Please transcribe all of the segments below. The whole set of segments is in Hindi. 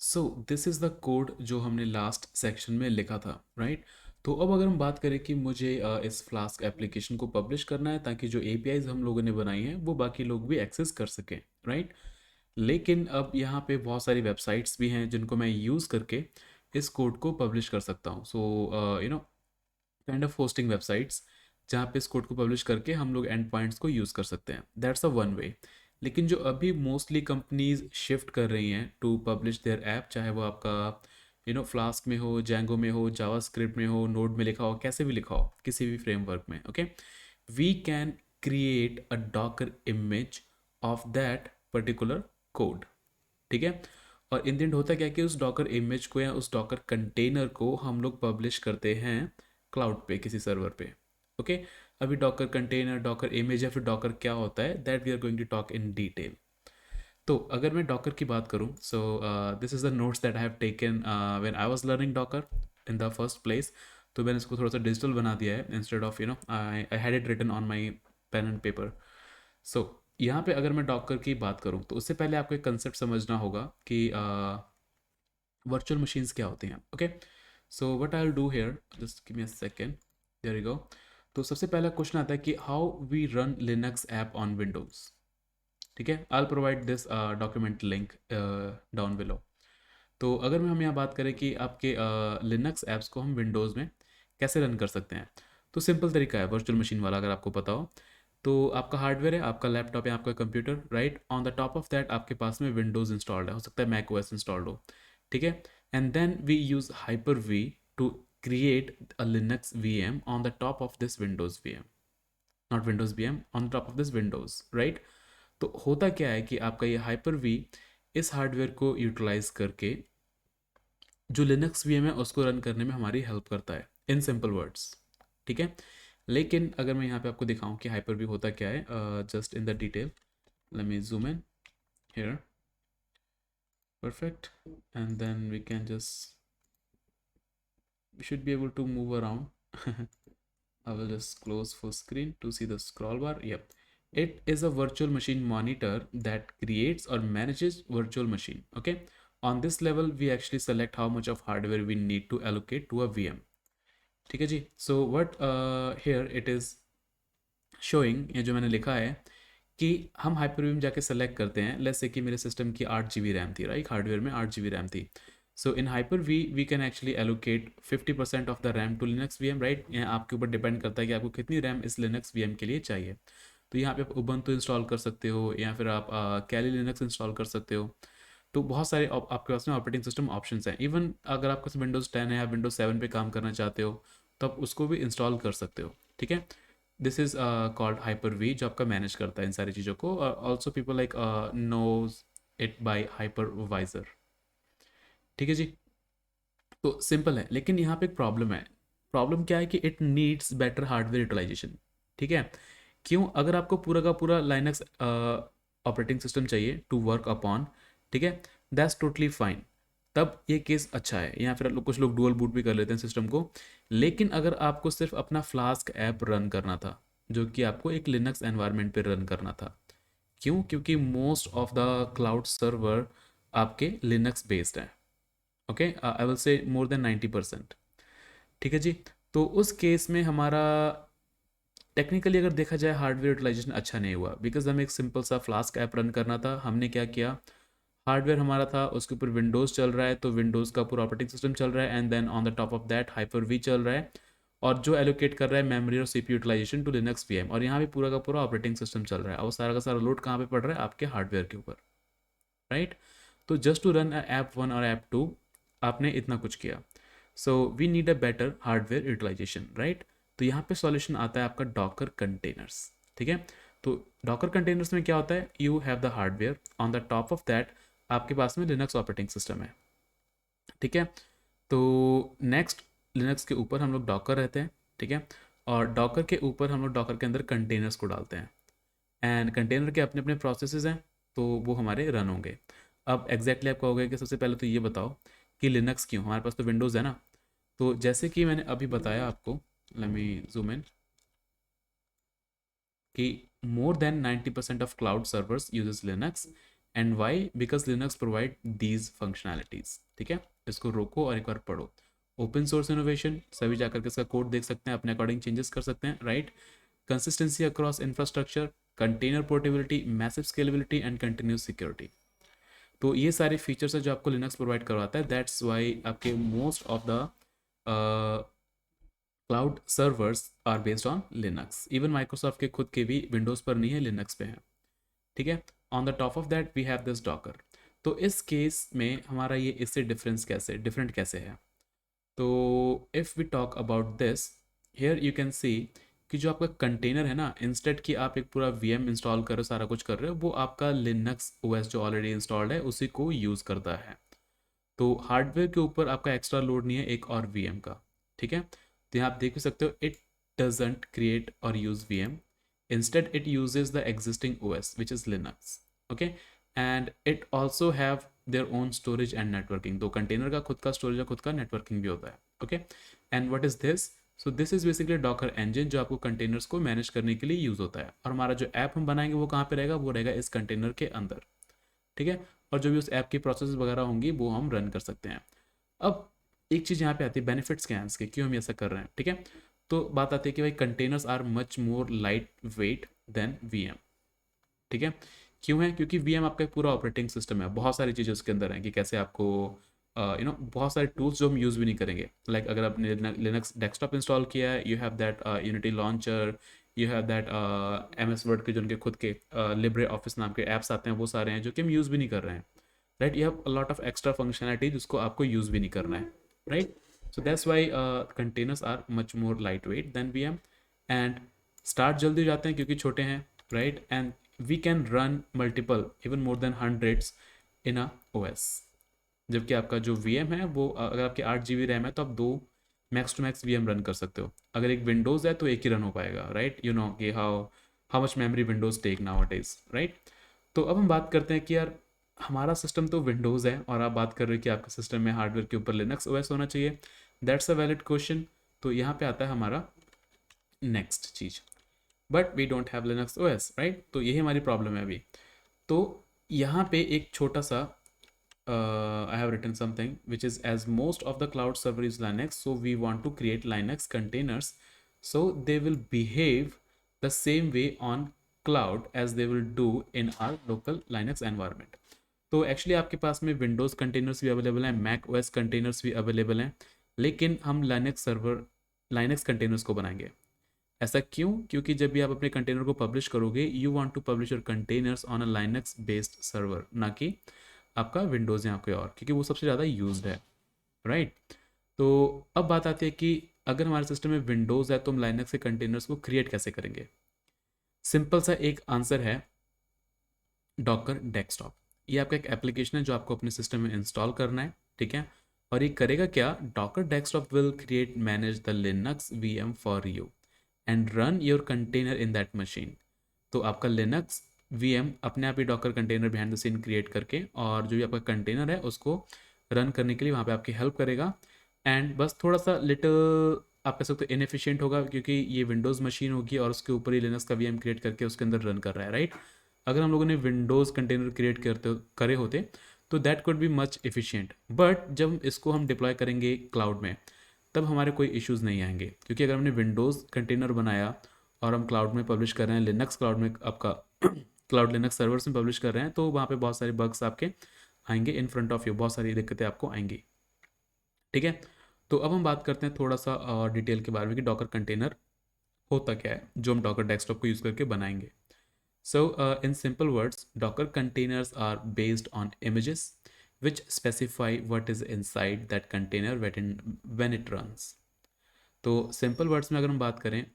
So this is the code जो हमने लास्ट सेक्शन में लिखा था, राइट? तो अब अगर हम बात करें कि मुझे इस फ्लास्क एप्लीकेशन को पब्लिश करना है ताकि जो एपीआईज हम लोगों ने बनाई हैं वो बाकी लोग भी एक्सेस कर सकें, राइट? लेकिन अब यहाँ पे बहुत सारी वेबसाइट्स भी हैं जिनको मैं यूज़ करके इस कोड को पब्लिश कर सकता हूँ। So kind of hosting websites जहाँ पे इस कोड को पब्लिश करके हम लोग एंड पॉइंट्स को यूज़ कर सकते हैं। That's a one way. लेकिन जो अभी मोस्टली कंपनीज शिफ्ट कर रही हैं टू पब्लिश देयर ऐप, चाहे वो आपका फ्लास्क में हो, जैंगो में हो, जावास्क्रिप्ट में हो, नोड में लिखा हो, कैसे भी लिखा हो, किसी भी फ्रेमवर्क में, okay, we can create a docker image of that particular code. ठीक है। और इन द एंड होता क्या है कि उस डॉकर इमेज को या उस डॉकर कंटेनर को हम लोग पब्लिश करते हैं क्लाउड पे, किसी सर्वर पे। ओके। अभी डॉकर कंटेनर, डॉकर इमेज या फिर डॉकर क्या होता है, that we are going to talk in detail. तो अगर मैं डॉकर की बात करूं, so this is the notes that I have taken when I was learning Docker in the first place. तो मैंने इसको थोड़ा सा डिजिटल बना दिया है, instead of I had it written on my pen and paper. So यहाँ पे अगर मैं डॉकर की बात करूँ तो उससे पहले आपको एक कंसेप्ट समझना होगा कि वर्चुअल मशीन्स क्या होती हैं। Okay. So what I will do here, just give me a second, there you go. तो सबसे पहला क्वेश्चन आता है कि how we run Linux app on Windows. ठीक है। I will provide this document link down below. तो अगर हम यहाँ बात करें कि आपके लिनक्स ऐप्स को हम विंडोज़ में कैसे रन कर सकते हैं, तो सिंपल तरीका है वर्चुअल मशीन वाला, अगर आपको पता हो। तो आपका हार्डवेयर है, आपका लैपटॉप या आपका computer, right? On the top of that आपके पास में विंडोज़ इंस्टॉल्ड है, हो सकता है मैक ओएस इंस्टॉल्ड हो। ठीक है। And then we use hyper V to create a Linux VM on the top of this Windows VM, not Windows VM, on top of this Windows, right? तो होता क्या है कि आपका ये हाइपर वी इस हार्डवेयर को यूटिलाइज करके जो लिनक्स वीएम है उसको रन करने में हमारी हेल्प करता है, इन सिंपल वर्ड्स। ठीक है। लेकिन अगर मैं यहाँ पे आपको दिखाऊं कि हाइपर वी होता क्या है, just in the detail, let me zoom in here, perfect, and then we can just, we should be able to move around. I will just close full screen to see the scroll bar. Yep. It is a virtual machine monitor that creates or manages virtual machine. Okay. On this level, we actually select how much of hardware we need to allocate to a VM. ठीक है जी। So what here it is showing, ये जो मैंने लिखा है कि हम हाइपरवीम जाके सेलेक्ट करते हैं। लेट्स से कि मेरे सिस्टम की 8 GB रैम थी, राइट? हार्डवेयर में 8 GB रैम थी। So in hyper V we can actually allocate 50% of the RAM to Linux V M, right? यहाँ आपके ऊपर डिपेंड करता है कि आपको कितनी रैम इस लिनक्स वी एम के लिए चाहिए। तो यहाँ पे आप उबंटू इंस्टॉल कर सकते हो या फिर आप कैली लिनक्स इंस्टॉल कर सकते हो। तो बहुत सारे आपके पास में ऑपरेटिंग सिस्टम ऑप्शंस हैं। इवन अगर आपके पास विंडोज़ 10 है या विंडोज़ 7 पे काम करना चाहते हो तो आप उसको भी इंस्टॉल कर सकते हो। ठीक है। This is called hyper V, जो आपका मैनेज करता है इन सारी चीज़ों को। Also people like knows it by hypervisor. ठीक है जी। तो सिंपल है, लेकिन यहाँ पे एक प्रॉब्लम है। प्रॉब्लम क्या है कि it needs better hardware utilisation. ठीक है। क्यों? अगर आपको पूरा का पूरा लाइनक्स ऑपरेटिंग सिस्टम चाहिए टू वर्क अपॉन, ठीक है, दैट्स टोटली फाइन, तब ये केस अच्छा है। या फिर कुछ लोग डुअल बूट भी कर लेते हैं सिस्टम को। लेकिन अगर आपको सिर्फ अपना फ्लास्क ऐप रन करना था, जो कि आपको एक लिनक्स एनवायरनमेंट पे रन करना था, क्यों? क्योंकि most of the cloud server आपके लिनक्स बेस्ड है। Okay, I will say more than 90%। ठीक है जी। तो उस केस में हमारा टेक्निकली अगर देखा जाए हार्डवेयर यूटिलाइजेशन अच्छा नहीं हुआ, बिकॉज हमें एक सिंपल सा फ्लास्क ऐप रन करना था। हमने क्या किया, हार्डवेयर हमारा था उसके ऊपर विंडोज़ चल रहा है, तो विंडोज़ का पूरा ऑपरेटिंग सिस्टम चल रहा है, and then on the top of that hyper V चल रहा है, और जो एलोकेट कर रहा है मेमोरी और CPU utilisation to Linux VM, और यहाँ भी पूरा का पूरा ऑपरेटिंग सिस्टम चल रहा है। और सारा का सारा लोड कहाँ पे पड़ रहा है? आपके हार्डवेयर के ऊपर, राइट? तो just to run app one और ऐप टू आपने इतना कुछ किया। So we need a better hardware utilisation, right? तो यहाँ पे सॉल्यूशन आता है आपका डॉकर कंटेनर्स। ठीक है। तो डॉकर कंटेनर्स में क्या होता है, you have the hardware, on the top of that आपके पास में लिनक्स ऑपरेटिंग सिस्टम है। ठीक है। तो नेक्स्ट, लिनक्स के ऊपर हम लोग डॉकर रहते हैं। ठीक है। और डॉकर के ऊपर हम लोग डॉकर के अंदर कंटेनर्स को डालते हैं, एंड कंटेनर के अपने अपने प्रोसेसेस हैं, तो वो हमारे रन होंगे। अब एग्जैक्टली आपको होगा कि सबसे पहले तो ये बताओ कि लिनक्स क्यों, हमारे पास तो विंडोज़ है ना। तो जैसे कि मैंने अभी बताया आपको, लेट मी जूम इन, कि more than 90% of cloud servers uses Linux, and why? Because Linux provide these functionalities. ठीक है, इसको रोको और एक बार पढ़ो। ओपन सोर्स इनोवेशन, सभी जाकर के इसका कोड देख सकते हैं, अपने अकॉर्डिंग चेंजेस कर सकते हैं, right. Consistency across infrastructure, container portability, massive scalability and continuous security. तो ये सारे फीचर्स है जो आपको लिनक्स प्रोवाइड करवाता है। दैट्स वाई आपके most of the cloud servers are based on Linux. Even Microsoft के खुद के भी विंडोज़ पर नहीं है, लिनक्स पे है। ठीक है, on the top of that we have this docker. तो इस केस में हमारा ये इससे डिफरेंट कैसे है? तो if we talk about this, here you can see कि जो आपका कंटेनर है ना, इंस्टेड कि आप एक पूरा वीएम इंस्टॉल कर रहे हो, सारा कुछ कर रहे हो, वो आपका लिनक्स ओएस जो ऑलरेडी इंस्टॉल्ड है उसी को यूज़ करता है। तो हार्डवेयर के ऊपर आपका एक्स्ट्रा लोड नहीं है एक और वीएम का। ठीक है, तो यहाँ आप देख भी सकते हो, इट डजेंट क्रिएट और use VM, instead it uses the existing OS which is Linux. Okay, and it also have their own storage and networking. तो कंटेनर का खुद का स्टोरेज और खुद का नेटवर्किंग भी होता है। Okay, and what is this? So this is basically Docker engine जो आपको कंटेनर्स को मैनेज करने के लिए यूज होता है। और हमारा जो ऐप हम बनाएंगे वो कहाँ पे रहेगा? वो रहेगा इस कंटेनर के अंदर। ठीक है, और जो भी उस ऐप की प्रोसेस वगैरह होंगी वो हम रन कर सकते हैं। अब एक चीज़ यहाँ पे आती है, बेनिफिट्स क्या हैं इसके, क्यों हम ऐसा कर रहे हैं? ठीक है, तो बात आती है कि भाई containers are much more lightweight than VM. ठीक है, क्यों है? क्योंकि वीएम आपका एक पूरा ऑपरेटिंग सिस्टम है, बहुत सारी चीज़ें उसके अंदर हैं कि कैसे आपको बहुत सारे टूल्स जो हम यूज़ भी नहीं करेंगे। लाइक अगर आपने लिनक्स डेस्कटॉप इंस्टॉल किया है, you have that unity launcher, you have that MS word के जो उनके खुद के लिब्रे ऑफिस नाम के ऐप्स आते हैं, वो सारे हैं जो कि हम यूज़ भी नहीं कर रहे हैं, right. You have a lot of extra functionality जिसको आपको यूज़ भी नहीं करना है, right. So that's why containers are much more lightweight than VM, and start जल्दी हो जाते हैं क्योंकि छोटे हैं, right. And we can run multiple even more than hundreds in a OS. जबकि आपका जो वीएम है वो अगर आपके 8 GB रैम है तो आप दो max to max VM run कर सकते हो। अगर एक विंडोज़ है तो एक ही रन हो पाएगा, राइट। यू नो कि how much memory Windows take now it is, right. तो अब हम बात करते हैं कि यार हमारा सिस्टम तो विंडोज़ है और आप बात कर रहे हो कि आपके सिस्टम में हार्डवेयर के ऊपर लिनक्स ओएस होना चाहिए। That's a valid question. तो यहाँ पे आता है हमारा नेक्स्ट चीज़, but we don't have Linux OS, right. तो यही हमारी प्रॉब्लम है अभी। तो यहाँ पे एक छोटा सा I have written something which is, as most of the cloud server is Linux, so we want to create Linux containers so they will behave the same way on cloud as they will do in our local Linux environment. तो एक्चुअली आपके पास में विंडोज़ कंटेनर्स भी अवेलेबल हैं, मैक ओएस कंटेनर्स भी अवेलेबल हैं, लेकिन हम लाइनक्स कंटेनर्स को बनाएंगे। ऐसा क्यों? क्योंकि जब भी आप अपने कंटेनर को पब्लिश करोगे, you want to publish your containers on a Linux based server, ना कि आपका विंडोज़ या कोई और, क्योंकि वो सबसे ज़्यादा यूज्ड है, राइट। तो अब बात आती है कि अगर हमारे सिस्टम में विंडोज़ है तो हम लाइनक्स के कंटेनर्स को क्रिएट कैसे करेंगे? सिंपल सा एक आंसर है, डॉकर डेस्कटॉप। ये आपका एक एप्लीकेशन है जो आपको अपने सिस्टम में इंस्टॉल करना है, ठीक है। और ये करेगा क्या? Docker desktop will create manage the Linux VM for you and run your container in that machine. तो आपका लिनक्स वीएम अपने आप ही Docker container behind the scene create करके और जो भी आपका कंटेनर है उसको रन करने के लिए वहाँ पे आपकी हेल्प करेगा। एंड बस थोड़ा सा लिटिल आप कह सकते हो इनएफिशिएंट होगा, क्योंकि ये विंडोज़ मशीन होगी और उसके ऊपर ही लिनक्स का वीएम क्रिएट करके उसके अंदर रन कर रहा है, राइट। अगर हम लोगों ने विंडोज़ कंटेनर क्रिएट करे होते तो that could be much efficient. But जब इसको हम डिप्लॉय करेंगे क्लाउड में तब हमारे कोई इश्यूज़ नहीं आएंगे, क्योंकि अगर हमने विंडोज़ कंटेनर बनाया और हम क्लाउड में पब्लिश कर रहे हैं, लिनक्स क्लाउड में आपका क्लाउड लिनक्स सर्वर्स में पब्लिश कर रहे हैं, तो वहाँ पे बहुत सारे बग्स आपके आएंगे इन फ्रंट ऑफ यू, बहुत सारी दिक्कतें आपको आएंगी, ठीक है। तो अब हम बात करते हैं थोड़ा सा डिटेल के बारे में कि डॉकर कंटेनर होता क्या है जो हम डॉकर डेस्कटॉप को यूज़ करके बनाएंगे। So, in simple words, Docker containers are based on images which specify what is inside that container when it runs. तो सिंपल वर्ड्स में अगर हम बात करें,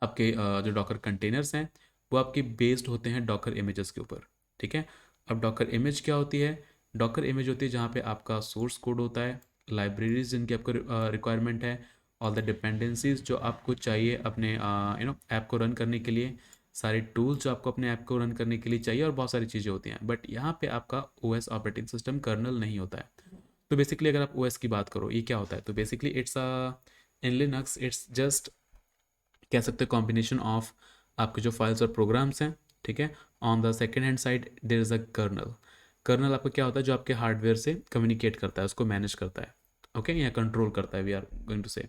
आपके जो डॉकर कंटेनर्स हैं वो आपके बेस्ड होते हैं डॉकर इमेजेस के ऊपर, ठीक है। अब डॉकर इमेज क्या होती है? डॉकर इमेज होती है जहाँ पे आपका सोर्स कोड होता है, लाइब्रेरीज जिनकी आपको रिक्वायरमेंट है, ऑल द डिपेंडेंसीज जो आपको चाहिए अपने ऐप को रन करने के लिए, सारे टूल्स जो आपको अपने ऐप को रन करने के लिए चाहिए, और बहुत सारी चीज़ें होती हैं। बट यहाँ पे आपका ओएस ऑपरेटिंग सिस्टम कर्नल नहीं होता है। तो बेसिकली अगर आप ओएस की बात करो, ये क्या होता है? तो basically it's in Linux it's just कह सकते हैं कॉम्बिनेशन ऑफ आपके जो फाइल्स और प्रोग्राम्स हैं, ठीक है। On the second hand side there is a kernel, kernel आपका क्या होता है, जो आपके हार्डवेयर से कम्युनिकेट करता है, उसको मैनेज करता है, ओके, या कंट्रोल करता है, वी आर गोइंग टू से।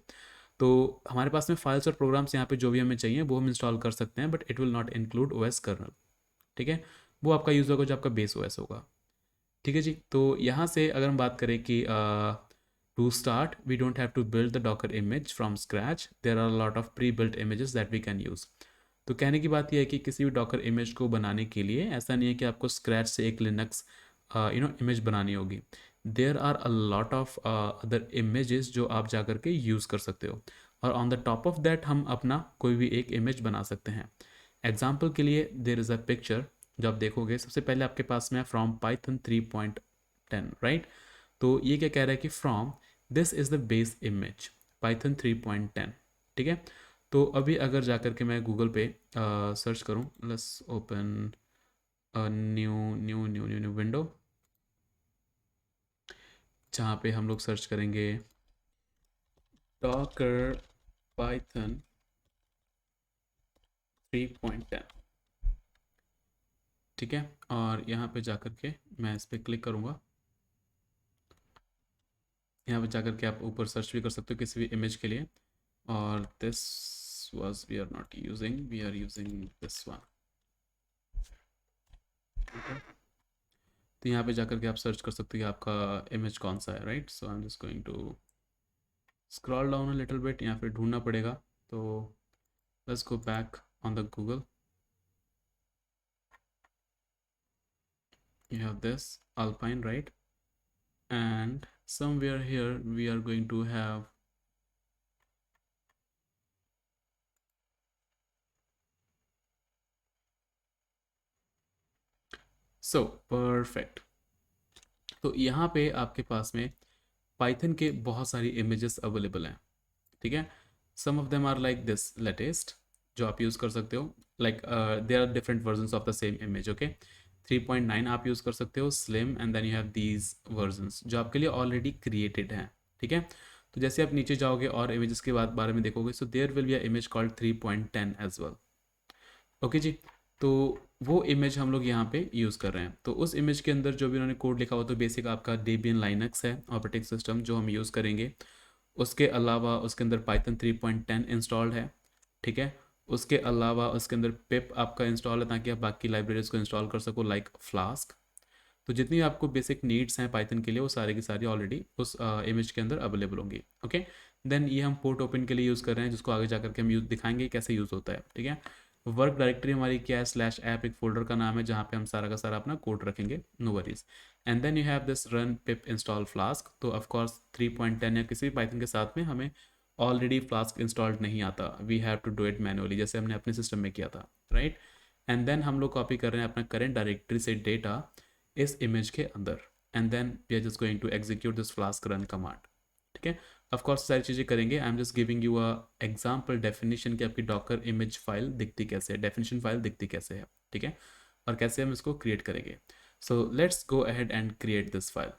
तो हमारे पास में फाइल्स और प्रोग्राम्स यहाँ पे जो भी हमें चाहिए वो हम इंस्टॉल कर सकते हैं, but it will not include OS kernel, ठीक है। वो आपका यूज़ होगा जो आपका बेस ओएस होगा, ठीक है जी। तो यहाँ से अगर हम बात करें कि to start we don't have to build the docker image from scratch, there are lot of pre built images that we can use. तो कहने की बात यह है कि किसी भी डॉकर इमेज को बनाने के लिए ऐसा नहीं है कि आपको स्क्रैच से एक लिनक्स इमेज बनानी होगी। There are a lot of other images जो आप जा करके यूज़ कर सकते हो, और on the top of that हम अपना कोई भी एक इमेज बना सकते हैं। एग्जाम्पल के लिए देर इज़ अ पिक्चर, जो आप देखोगे सबसे पहले आपके पास में फ्रॉम पाइथन 3.10, राइट। तो ये क्या कह रहा है कि from this is the base image Python 3.10, ठीक है। तो अभी अगर जा कर के मैं गूगल पे सर्च करूँ, let's open new new new new new window, जहाँ पे हम लोग सर्च करेंगे डॉकर पाइथन 3.10, ठीक है। और यहाँ पे जा कर के मैं इस पर क्लिक करूँगा। यहाँ पे जा कर के आप ऊपर सर्च भी कर सकते हो किसी भी इमेज के लिए, और this was we are not using, we are using this one, okay? तो यहाँ पे जाकर के आप सर्च कर सकते हो कि आपका इमेज कौन सा है, right. So I am just going to scroll down a little bit, यहाँ पे ढूंढना पड़ेगा। तो let's go back on the Google, you have this alpine, right, and somewhere here we are going to have so perfect। तो यहाँ पे आपके पास में पाइथन के बहुत सारी इमेजेस अवेलेबल हैं, ठीक है। Some of them are like this latest, जो आप यूज़ कर सकते हो, like there are different versions of the same image, okay. 3.9 आप यूज़ कर सकते हो slim, and then you have these versions जो आपके लिए ऑलरेडी क्रिएटेड हैं, ठीक है। तो जैसे आप नीचे जाओगे और इमेजेस के बाद बारे में देखोगे, so there will be a image called 3.10 as well, okay जी। तो वो इमेज हम लोग यहाँ पे यूज़ कर रहे हैं। तो उस इमेज के अंदर जो भी उन्होंने कोड लिखा हुआ, तो बेसिक आपका डेबियन लाइनक्स है ऑपरेटिंग सिस्टम जो हम यूज़ करेंगे। उसके अलावा उसके अंदर पाइथन 3.10 इंस्टॉल्ड है, ठीक है। उसके अलावा उसके अंदर पिप आपका इंस्टॉल है, ताकि आप बाकी लाइब्रेरीज को इंस्टॉल कर सको, लाइक फ्लास्क। तो जितनी आपको बेसिक नीड्स हैं पाइथन के लिए, वो सारी की सारी ऑलरेडी उस इमेज के अंदर अवेलेबल होंगी, ओके। देन ये हम पोर्ट ओपन के लिए यूज़ कर रहे हैं, जिसको आगे जाकर के हम यूज़ दिखाएंगे कैसे यूज़ होता है, ठीक है। वर्क डायरेक्टरी हमारी क्या है, स्लैश ऐप एक फोल्डर का नाम है, जहाँ पे हम सारा का सारा अपना कोड रखेंगे, no worries. And then you have this run pip install flask. तो ऑफकोर्स 3.10 या किसी भी पाइथन के साथ में हमें ऑलरेडी फ्लास्क इंस्टॉल्ड नहीं आता, we have to do it manually, जैसे हमने अपने सिस्टम में किया था, राइट। एंड देन हम लोग कॉपी कर रहे हैं अपना करेंट डायरेक्टरी से डेटा इस इमेज के अंदर, and then we are just going to execute this flask run command, ठीक है। ऑफकोर्स सारी चीज़ें करेंगे, I am just giving you a example definition कि आपकी डॉकर इमेज फाइल दिखती कैसे है, डेफिनेशन फाइल दिखती कैसे है, ठीक है, और कैसे हम इसको क्रिएट करेंगे। So let's go ahead and create this file.